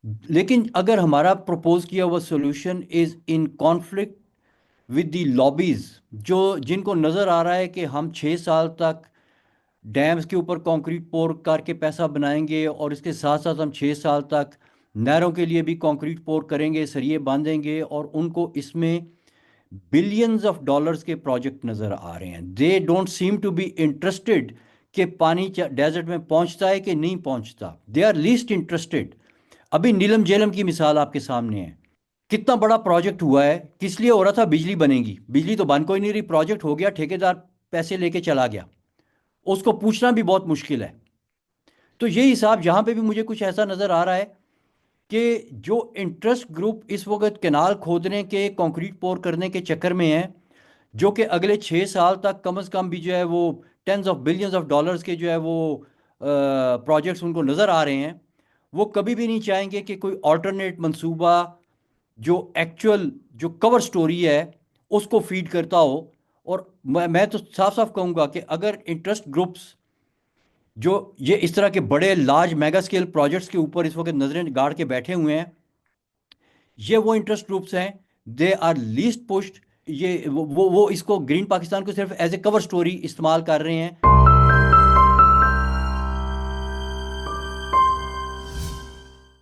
لیکن اگر ہمارا پروپوز کیا ہوا solution is in conflict with the lobbies, جو جن کو نظر آ رہا ہے کہ ہم 6 سال تک ڈیمز کے اوپر کنکریٹ پور کر کے پیسہ بنائیں گے، اور اس کے ساتھ ساتھ ہم 6 سال تک نہروں کے لیے بھی کنکریٹ پور کریں گے، سریے باندھیں گے، اور ان کو اس میں بلینز آف ڈالرز کے پروجیکٹ نظر آ رہے ہیں، they don't seem to be interested کہ پانی ڈیزرٹ میں پہنچتا ہے کہ نہیں پہنچتا، دے آر لیسٹ انٹرسٹڈ۔ ابھی نیلم جیلم کی مثال آپ کے سامنے ہے، کتنا بڑا پروجیکٹ ہوا ہے، کس لیے ہو رہا تھا؟ بجلی بنے گی، بجلی تو بن کوئی نہیں رہی، پروجیکٹ ہو گیا، ٹھیکیدار پیسے لے کے چلا گیا، اس کو پوچھنا بھی بہت مشکل ہے۔ تو یہ حساب یہاں پہ بھی مجھے کچھ ایسا نظر آ رہا ہے کہ جو انٹرسٹ گروپ اس وقت کینال کھودنے کے، کنکریٹ پور کرنے کے چکر میں ہیں، جو کہ اگلے 6 سال تک کم از کم بھی جو ہے وہ tens of billions of dollars کے جو ہے وہ پروجیکٹس ان کو نظر آ رہے ہیں، وہ کبھی بھی نہیں چاہیں گے کہ کوئی آلٹرنیٹ منصوبہ جو ایکچول جو کور سٹوری ہے اس کو فیڈ کرتا ہو۔ اور میں تو صاف صاف کہوں گا کہ اگر انٹرسٹ گروپس جو یہ اس طرح کے بڑے لارج میگا اسکیل پروجیکٹس کے اوپر اس وقت نظریں گاڑ کے بیٹھے ہوئے ہیں، یہ وہ انٹرسٹ گروپس ہیں، دے آر لیسٹ پشڈ، یہ وہ اس کو گرین پاکستان کو صرف ایز اے کور سٹوری استعمال کر رہے ہیں۔